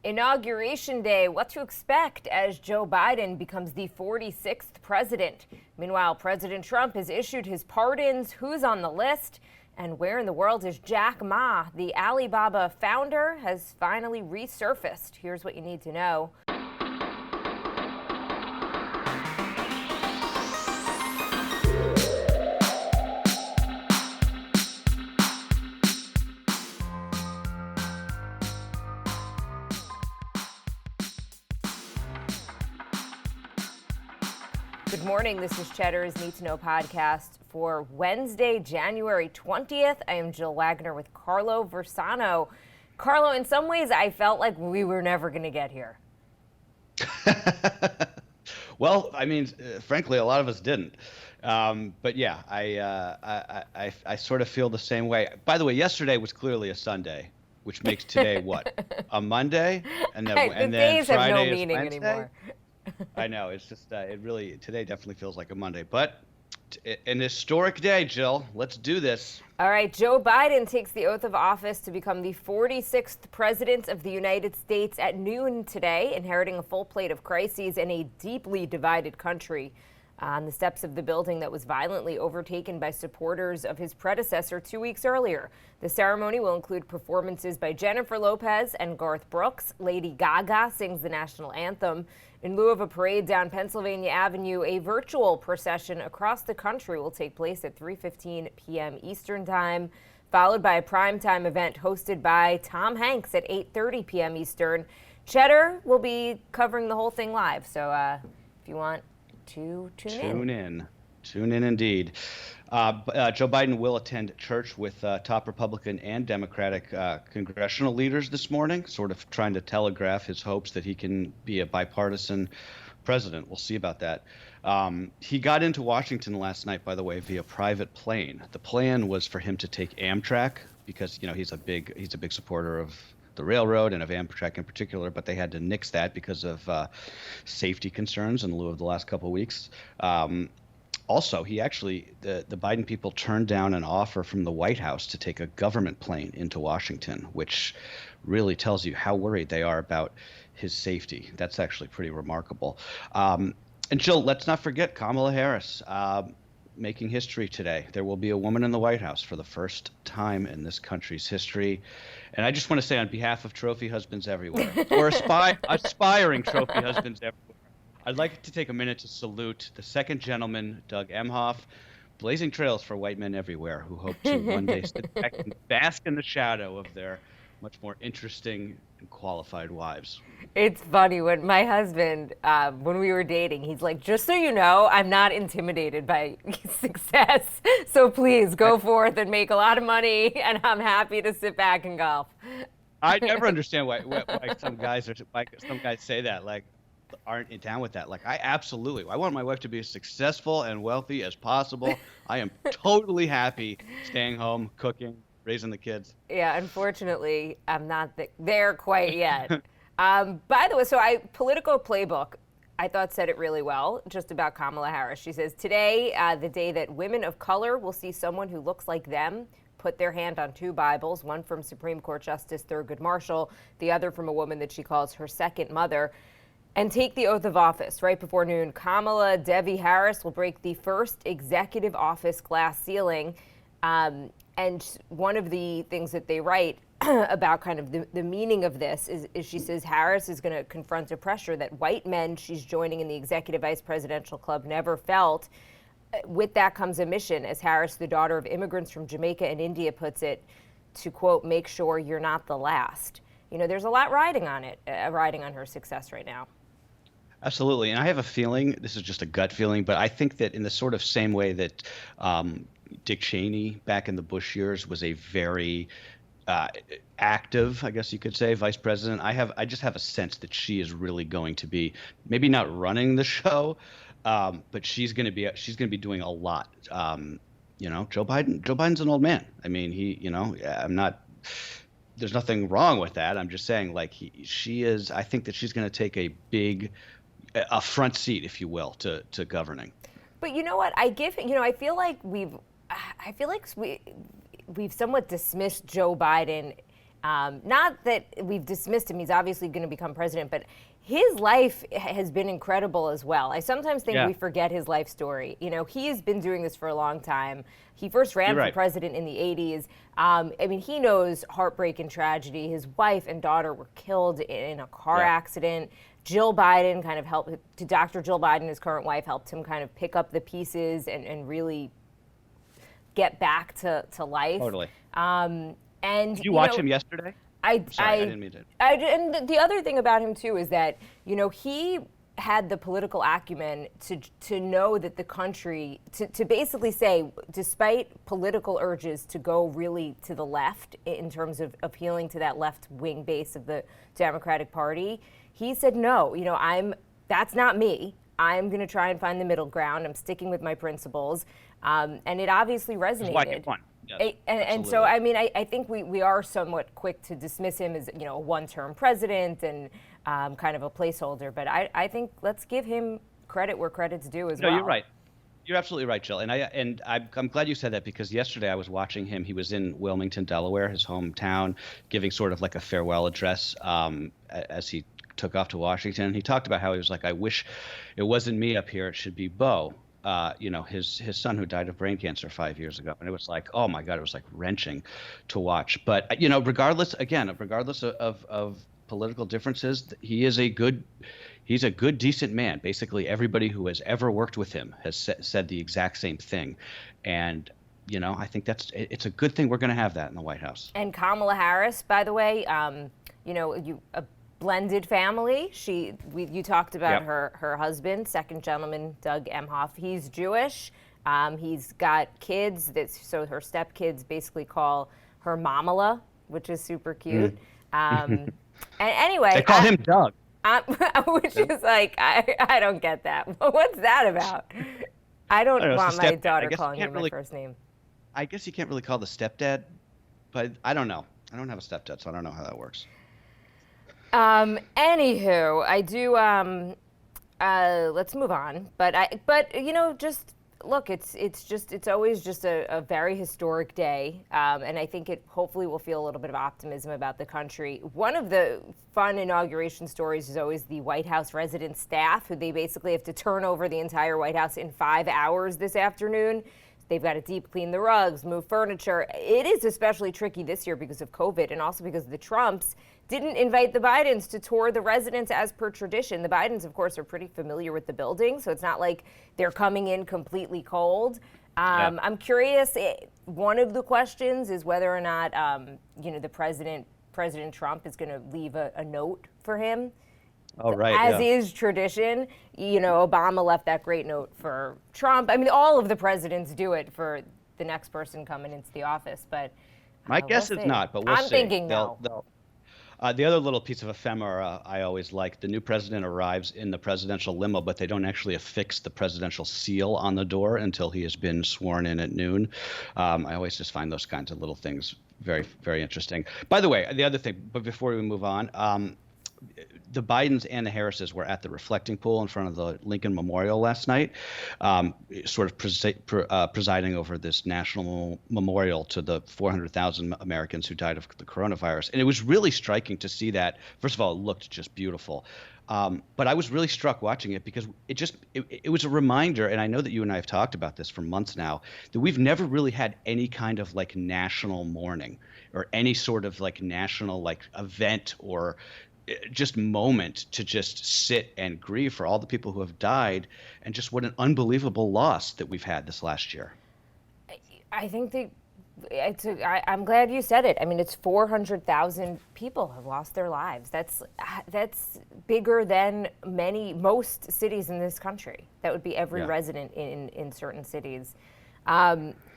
Inauguration Day, what to expect as Joe Biden becomes the 46th president. Meanwhile, President Trump has issued his pardons, who's on the list, and where in the world is Jack Ma? The Alibaba founder has finally resurfaced. Here's what you need to know. Good morning. This is Cheddar's Need2Know podcast for Wednesday, January 20th. I am Jill Wagner with Carlo Versano. Carlo, in some ways, I felt like we were never going to get here. Well, I mean, frankly, a lot of us didn't. But yeah, I sort of feel the same way. By the way, yesterday was clearly a Sunday, which makes today what? A Monday? And then days Friday have no is meaning Wednesday? anymore. I know. It's just, today definitely feels like a Monday. But an historic day, Jill. Let's do this. All right, Joe Biden takes the oath of office to become the 46th president of the United States at noon today, inheriting a full plate of crises in a deeply divided country. On the steps of the building that was violently overtaken by supporters of his predecessor 2 weeks earlier. The ceremony will include performances by Jennifer Lopez and Garth Brooks. Lady Gaga sings the national anthem. In lieu of a parade down Pennsylvania Avenue, a virtual procession across the country will take place at 3:15 p.m. Eastern Time, followed by a primetime event hosted by Tom Hanks at 8:30 p.m. Eastern. Cheddar will be covering the whole thing live, so if you want to tune in. Tune in indeed. Joe Biden will attend church with top Republican and Democratic congressional leaders this morning, sort of trying to telegraph his hopes that he can be a bipartisan president. We'll see about that. He got into Washington last night, by the way, via private plane. The plan was for him to take Amtrak because, you know, he's a big supporter of the railroad and of Amtrak in particular, but they had to nix that because of safety concerns in lieu of the last couple of weeks. Also, the Biden people turned down an offer from the White House to take a government plane into Washington, which really tells you how worried they are about his safety. That's actually pretty remarkable. And Jill, let's not forget Kamala Harris making history today. There will be a woman in the White House for the first time in this country's history. And I just want to say on behalf of trophy husbands everywhere, or aspiring trophy husbands everywhere, I'd like to take a minute to salute the second gentleman, Doug Emhoff, blazing trails for white men everywhere who hope to one day sit back and bask in the shadow of their much more interesting and qualified wives. It's funny when my husband, when we were dating, he's like, just so you know, I'm not intimidated by success. So please go forth and make a lot of money, and I'm happy to sit back and golf. I never understand why some guys say that, like, aren't down with that. Like, I want my wife to be as successful and wealthy as possible. I am totally happy staying home, cooking, raising the kids. Yeah, unfortunately, I'm not there quite yet. By the way, Politico Playbook, I thought said it really well, just about Kamala Harris. She says, today, the day that women of color will see someone who looks like them put their hand on two Bibles, one from Supreme Court Justice Thurgood Marshall, the other from a woman that she calls her second mother, and take the oath of office. Right before noon, Kamala Devi Harris will break the first executive office glass ceiling. And one of the things that they write about kind of the meaning of this is she says Harris is going to confront a pressure that white men she's joining in the executive vice presidential club never felt. With that comes a mission, as Harris, the daughter of immigrants from Jamaica and India, puts it, to, quote, make sure you're not the last. You know, there's a lot riding on her success right now. Absolutely. And I have a feeling, this is just a gut feeling, but I think that in the sort of same way that Dick Cheney back in the Bush years was a very active, I guess you could say, vice president, I just have a sense that she is really going to be maybe not running the show, but she's going to be doing a lot. You know, Joe Biden's an old man. I mean, there's nothing wrong with that. I'm just saying, like, I think that she's going to take a front seat, if you will, to governing. But you know what? I feel like we've somewhat dismissed Joe Biden Not that we've dismissed him, he's obviously going to become president, but his life has been incredible as well. I sometimes think we forget his life story. You know, he has been doing this for a long time. He first ran for president in the 80s. I mean, he knows heartbreak and tragedy. His wife and daughter were killed in a car accident. Jill Biden kind of helped, Dr. Jill Biden, his current wife, helped him kind of pick up the pieces and really get back to life. Totally. And did you watch him yesterday? I didn't mean to. And the other thing about him too is that, you know, he had the political acumen to know that the country, to basically say, despite political urges to go really to the left in terms of appealing to that left wing base of the Democratic Party, he said, no, you know, that's not me. I'm going to try and find the middle ground. I'm sticking with my principles. And it obviously resonated. Why he won. Yes, and so, I mean, I think we are somewhat quick to dismiss him as, you know, a one-term president and kind of a placeholder. But I think let's give him credit where credit's due as well. No, you're right. You're absolutely right, Jill. And I'm glad you said that, because yesterday I was watching him. He was in Wilmington, Delaware, his hometown, giving sort of like a farewell address as he took off to Washington. He talked about how he was like, I wish it wasn't me up here. It should be Bo. You know, his son who died of brain cancer 5 years ago. And it was like, oh my God, it was like wrenching to watch. But, you know, regardless of political differences, he's a good, decent man. Basically, everybody who has ever worked with him has said the exact same thing. And, you know, I think it's a good thing we're going to have that in the White House. And Kamala Harris, by the way, you know, blended family. You talked about her husband, second gentleman, Doug Emhoff. He's Jewish. He's got kids so her stepkids basically call her Mamala, which is super cute. And anyway, they call him Doug. Which is like, I don't get that. What's that about? I don't want my daughter calling me my first name. I guess you can't really call the stepdad, but I don't know. I don't have a stepdad, so I don't know how that works. Anywho, I do. Let's move on. But you know, just look. It's always just a very historic day, and I think it hopefully will feel a little bit of optimism about the country. One of the fun inauguration stories is always the White House resident staff, who they basically have to turn over the entire White House in 5 hours this afternoon. They've got to deep clean the rugs, move furniture. It is especially tricky this year because of COVID, and also because the Trumps didn't invite the Bidens to tour the residence as per tradition. The Bidens, of course, are pretty familiar with the building, so it's not like they're coming in completely cold. I'm curious, one of the questions is whether or not, you know, President Trump is going to leave a note for him. Oh, right. As is tradition. You know, Obama left that great note for Trump. I mean, all of the presidents do it for the next person coming into the office, but my guess is not, but we'll see. I'm thinking no. The other little piece of ephemera I always like, the new president arrives in the presidential limo, but they don't actually affix the presidential seal on the door until he has been sworn in at noon. I always just find those kinds of little things very, very interesting. By the way, the other thing, but before we move on, the Bidens and the Harrises were at the reflecting pool in front of the Lincoln Memorial last night, sort of presiding over this national memorial to the 400,000 Americans who died of the coronavirus. And it was really striking to see that. First of all, it looked just beautiful. But I was really struck watching it because it was a reminder, and I know that you and I have talked about this for months now, that we've never really had any kind of like national mourning or any sort of like national like event or just moment to just sit and grieve for all the people who have died, and just what an unbelievable loss that we've had this last year. I think I'm glad you said it. I mean, it's 400,000 people have lost their lives. That's bigger than most cities in this country. That would be every resident in certain cities.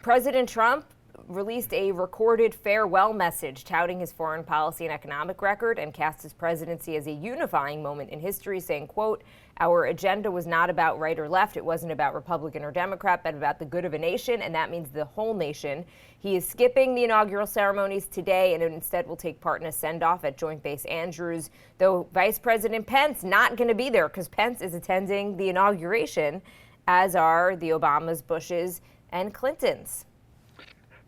President Trump released a recorded farewell message touting his foreign policy and economic record and cast his presidency as a unifying moment in history, saying, quote, "Our agenda was not about right or left. It wasn't about Republican or Democrat, but about the good of a nation, and that means the whole nation." He is skipping the inaugural ceremonies today and instead will take part in a send-off at Joint Base Andrews, though Vice President Pence not going to be there because Pence is attending the inauguration, as are the Obamas, Bushes, and Clintons.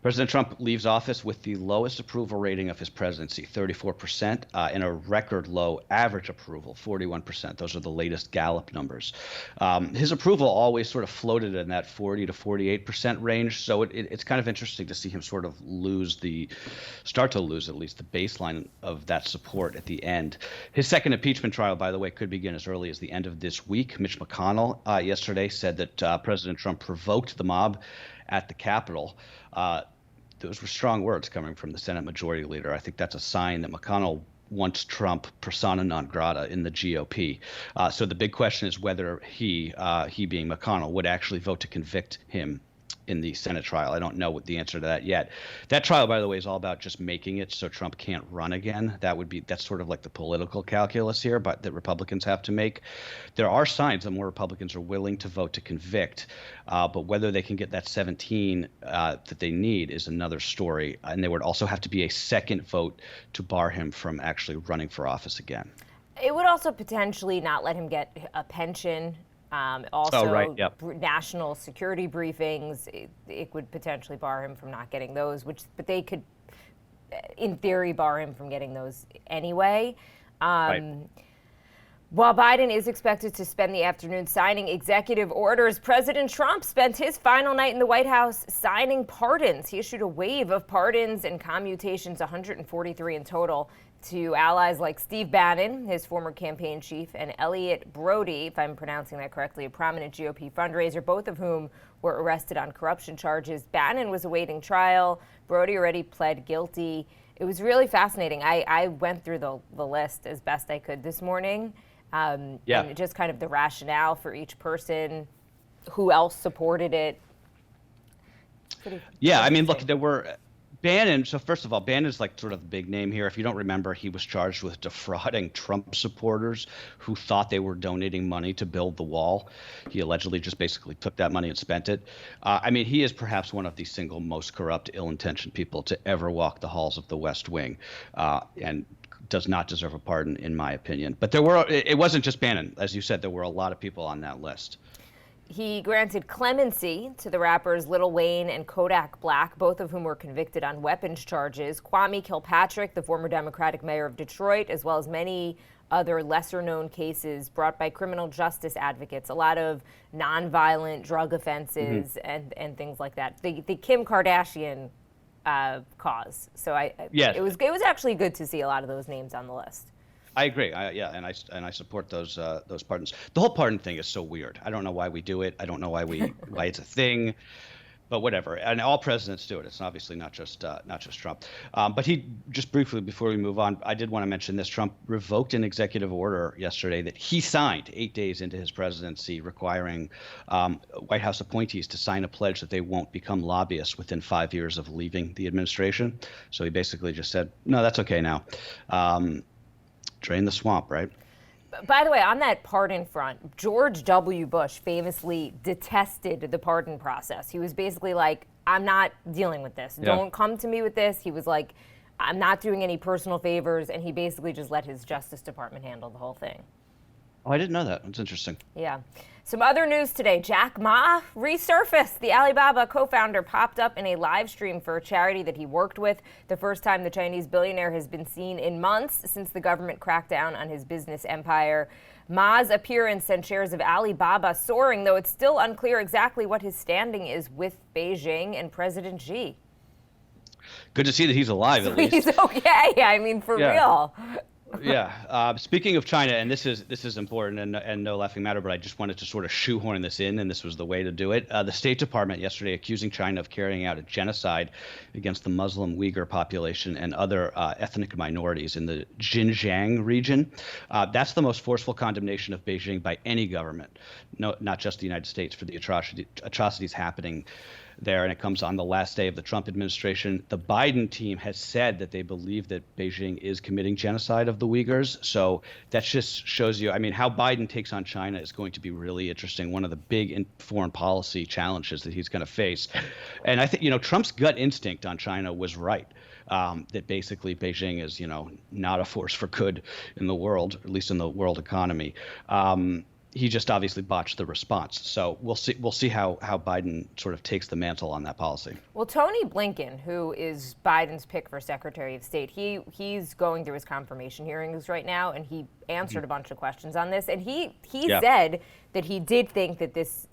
President Trump leaves office with the lowest approval rating of his presidency, 34%, and a record low average approval, 41%. Those are the latest Gallup numbers. His approval always sort of floated in that 40 to 48% range. So it's kind of interesting to see him sort of start to lose at least the baseline of that support at the end. His second impeachment trial, by the way, could begin as early as the end of this week. Mitch McConnell yesterday said that President Trump provoked the mob at the Capitol. Those were strong words coming from the Senate Majority Leader. I think that's a sign that McConnell wants Trump persona non grata in the GOP. So the big question is whether he being McConnell, would actually vote to convict him in the Senate trial. I don't know what the answer to that yet. That trial, by the way, is all about just making it so Trump can't run again. That's sort of like the political calculus here, but that Republicans have to make. There are signs that more Republicans are willing to vote to convict, but whether they can get that 17 that they need is another story. And there would also have to be a second vote to bar him from actually running for office again. It would also potentially not let him get a pension. National security briefings, it would potentially bar him from not getting those, but they could, in theory, bar him from getting those anyway. While Biden is expected to spend the afternoon signing executive orders, President Trump spent his final night in the White House signing pardons. He issued a wave of pardons and commutations, 143 in total, to allies like Steve Bannon, his former campaign chief, and Elliot Brody, if I'm pronouncing that correctly, a prominent GOP fundraiser, both of whom were arrested on corruption charges. Bannon was awaiting trial. Brody already pled guilty. It was really fascinating. I went through the list as best I could this morning. And just kind of the rationale for each person, who else supported it. I mean, look, there were Bannon. So first of all, Bannon's like sort of the big name here. If you don't remember, he was charged with defrauding Trump supporters who thought they were donating money to build the wall. He allegedly just basically took that money and spent it. I mean, he is perhaps one of the single most corrupt, ill-intentioned people to ever walk the halls of the West Wing, and does not deserve a pardon, in my opinion. But it wasn't just Bannon. As you said, there were a lot of people on that list. He granted clemency to the rappers Lil Wayne and Kodak Black, both of whom were convicted on weapons charges. Kwame Kilpatrick, the former Democratic mayor of Detroit, as well as many other lesser-known cases brought by criminal justice advocates, a lot of nonviolent drug offenses and things like that. The Kim Kardashian cause. So it was actually good to see a lot of those names on the list. I agree. And I support those pardons. The whole pardon thing is so weird. I don't know why we do it. I don't know why it's a thing, but whatever. And all presidents do it. It's obviously not just Trump. But he, just briefly before we move on, I did want to mention this. Trump revoked an executive order yesterday that he signed 8 days into his presidency, requiring White House appointees to sign a pledge that they won't become lobbyists within 5 years of leaving the administration. So he basically just said, no, that's okay now. Drain the swamp, right? By the way, on that pardon front, George W. Bush famously detested the pardon process. He was basically like, I'm not dealing with this. Yeah. Don't come to me with this. He was like, I'm not doing any personal favors. And he basically just let his Justice Department handle the whole thing. Oh, I didn't know that. That's interesting. Yeah. Some other news today. Jack Ma resurfaced. The Alibaba co-founder popped up in a live stream for a charity that he worked with. The first time the Chinese billionaire has been seen in months since the government cracked down on his business empire. Ma's appearance sent shares of Alibaba soaring, though it's still unclear exactly what his standing is with Beijing and President Xi. Good to see that he's alive, at least. He's okay. I mean, for real. Yeah. Speaking of China, and this is important and no laughing matter, but I just wanted to sort of shoehorn this in, and this was the way to do it. The State Department yesterday accusing China of carrying out a genocide against the Muslim Uyghur population and other ethnic minorities in the Xinjiang region. That's the most forceful condemnation of Beijing by any government, not just the United States, for the atrocities happening there, and it comes on the last day of the Trump administration. The Biden team has said that they believe that Beijing is committing genocide of the Uyghurs. So that just shows you, I mean, how Biden takes on China is going to be really interesting. One of the big foreign policy challenges that he's going to face. And I think, Trump's gut instinct on China was right. That basically Beijing is, not a force for good in the world, at least in the world economy. he just obviously botched the response. So we'll see. We'll see how Biden sort of takes the mantle on that policy. Well, Tony Blinken, who is Biden's pick for Secretary of State, he's going through his confirmation hearings right now, and he answered a bunch of questions on this. And he said that he did think that this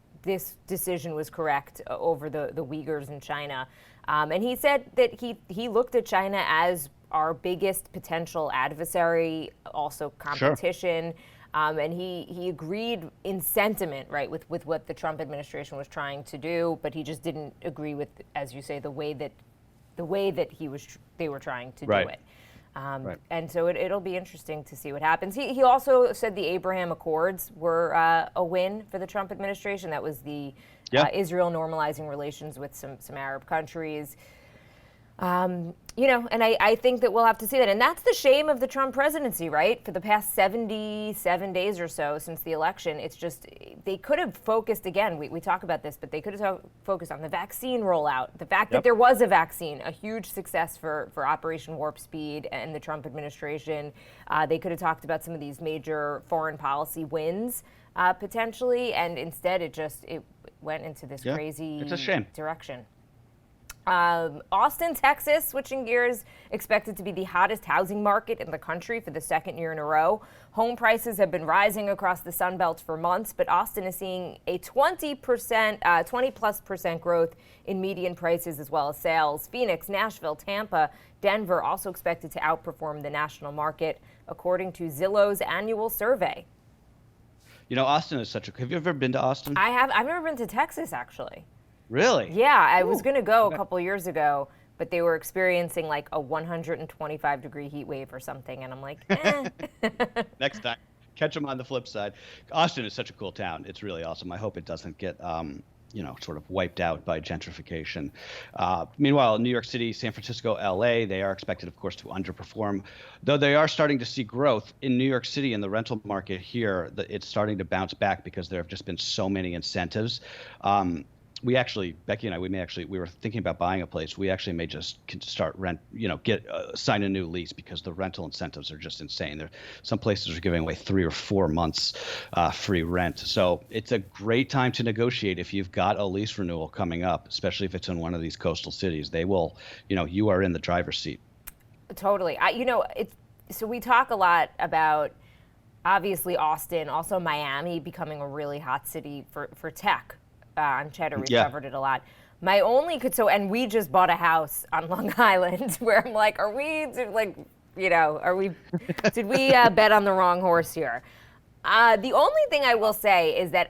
decision was correct over the Uyghurs in China. And he said that he looked at China as our biggest potential adversary, also competition. Sure. And he agreed in sentiment, right, with what the Trump administration was trying to do, but he just didn't agree with, as you say, the way that they were trying to do it. And so it'll be interesting to see what happens. He also said the Abraham Accords were a win for the Trump administration. That was the Israel normalizing relations with some Arab countries. And I think that we'll have to see that. And that's the shame of the Trump presidency, right? For the past 77 days or so since the election, it's just, they could have focused, again, we talk about this, but they could have focused on the vaccine rollout, the fact that there was a vaccine, a huge success for Operation Warp Speed and the Trump administration. They could have talked about some of these major foreign policy wins, potentially, and instead it went into this crazy it's a shame. direction. Austin, Texas, switching gears, expected to be the hottest housing market in the country for the second year in a row. Home prices have been rising across the Sun Belt for months, but Austin is seeing a 20+% growth in median prices as well as sales. Phoenix, Nashville, Tampa, Denver also expected to outperform the national market, according to Zillow's annual survey. Austin is have you ever been to Austin? I have. I've never been to Texas, actually. Really? Yeah, I was going to go a couple years ago, but they were experiencing like a 125-degree heat wave or something, and I'm like, Next time, catch them on the flip side. Austin is such a cool town. It's really awesome. I hope it doesn't get, sort of wiped out by gentrification. Meanwhile, in New York City, San Francisco, LA, they are expected, of course, to underperform, though they are starting to see growth. In New York City, in the rental market here, it's starting to bounce back because there have just been so many incentives. Becky and I, we were thinking about buying a place. We actually may just start sign a new lease because the rental incentives are just insane. Some places are giving away 3 or 4 months free rent. So it's a great time to negotiate if you've got a lease renewal coming up, especially if it's in one of these coastal cities. They will, you are in the driver's seat. Totally. So we talk a lot about, obviously, Austin, also Miami becoming a really hot city for tech. On Cheddar, we covered it a lot. My only and we just bought a house on Long Island where I'm like, did we bet on the wrong horse here? The only thing I will say is that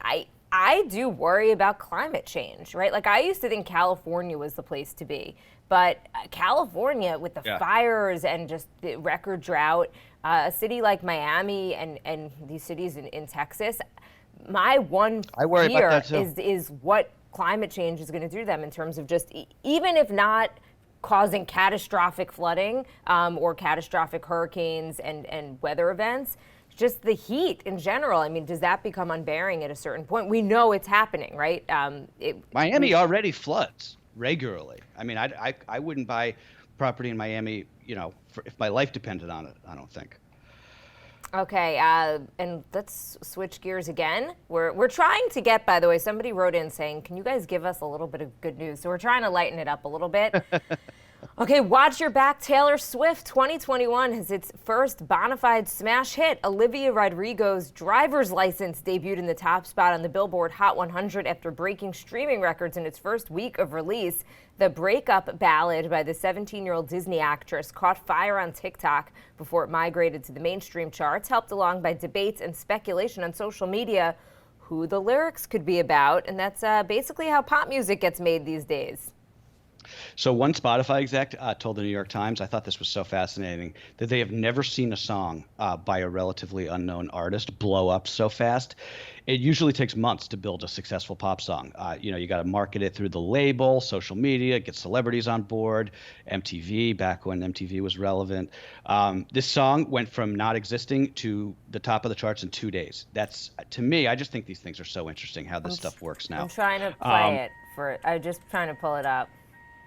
I do worry about climate change, right? Like, I used to think California was the place to be, but California with the fires and just the record drought, a city like Miami and these cities in Texas, my one fear is what climate change is going to do to them in terms of just, even if not causing catastrophic flooding or catastrophic hurricanes and weather events, just the heat in general. I mean, does that become unbearing at a certain point? We know it's happening, right? Miami already floods regularly. I mean, I wouldn't buy property in Miami, if my life depended on it, I don't think. Okay, and let's switch gears again. We're trying to get, by the way, somebody wrote in saying, can you guys give us a little bit of good news? So we're trying to lighten it up a little bit. Okay, watch your back. Taylor Swift 2021 has its first bona fide smash hit. Olivia Rodrigo's Driver's License debuted in the top spot on the Billboard Hot 100 after breaking streaming records in its first week of release. The breakup ballad by the 17-year-old Disney actress caught fire on TikTok before it migrated to the mainstream charts, helped along by debates and speculation on social media who the lyrics could be about. And that's basically how pop music gets made these days. So one Spotify exec told the New York Times, I thought this was so fascinating, that they have never seen a song by a relatively unknown artist blow up so fast. It usually takes months to build a successful pop song. You got to market it through the label, social media, get celebrities on board, MTV, back when MTV was relevant. This song went from not existing to the top of the charts in 2 days. That's, to me, I just think these things are so interesting how this stuff works now. I'm trying to play I'm just trying to pull it up.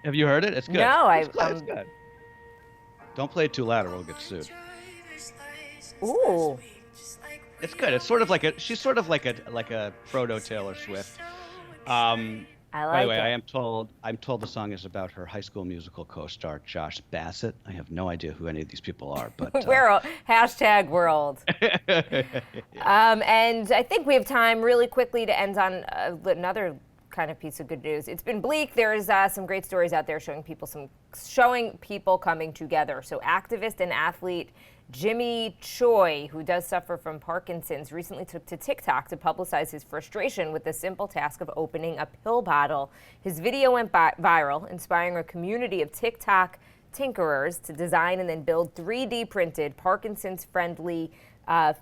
Have you heard it? It's good. No, it's good. Don't play it too loud or we'll get sued. Ooh. It's good. It's sort of like she's sort of like a proto Taylor Swift. I like By the way, it. I'm told the song is about her High School Musical co-star Josh Bassett. I have no idea who any of these people are, but Hashtag world. And I think we have time really quickly to end on another kind of piece of good news. It's been bleak. There's some great stories out there showing people coming together. So activist and athlete Jimmy Choi, who does suffer from Parkinson's, recently took to TikTok to publicize his frustration with the simple task of opening a pill bottle. His video went viral, inspiring a community of TikTok tinkerers to design and then build 3D printed Parkinson's-friendly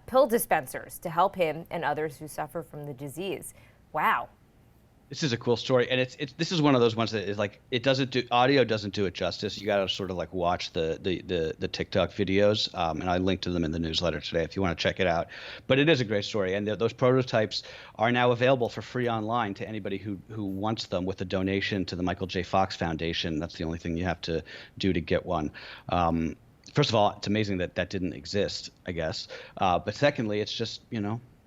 pill dispensers to help him and others who suffer from the disease. Wow. this is a cool story, and this is one of those ones that is like audio doesn't do it justice. You got to sort of like watch the TikTok videos, and I linked to them in the newsletter today if you want to check it out. But it is a great story, and those prototypes are now available for free online to anybody who wants them with a donation to the Michael J. Fox Foundation. That's the only thing you have to do to get one. First of all, it's amazing that didn't exist, I guess. But secondly, it's just,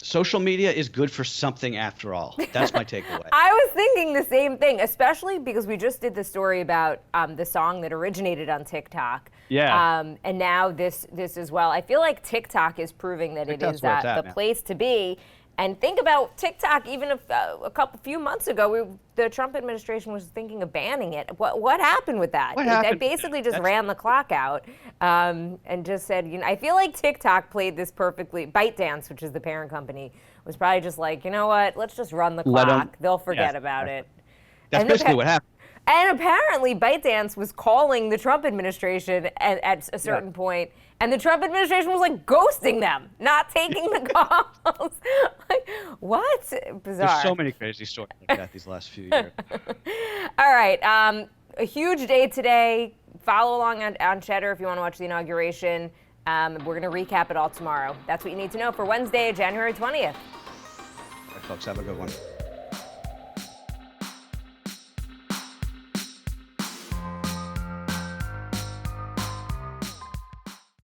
social media is good for something after all. That's my takeaway. I was thinking the same thing, especially because we just did the story about the song that originated on TikTok. Yeah. And now this as well. I feel like TikTok is proving that TikTok's it is the place to be. And think about TikTok. Even if a few months ago, the Trump administration was thinking of banning it. What happened with that? It basically just ran the clock out and just said, I feel like TikTok played this perfectly. ByteDance, which is the parent company, was probably just like, you know what? Let's just run the clock. They'll forget about it. That's basically what happened. And apparently, ByteDance was calling the Trump administration at a certain point, and the Trump administration was like ghosting them, not taking the calls. Like, what? Bizarre. There's so many crazy stories like that these last few years. All right, a huge day today. Follow along on Cheddar if you want to watch the inauguration. We're going to recap it all tomorrow. That's what you need to know for Wednesday, January 20th. All right, folks, have a good one.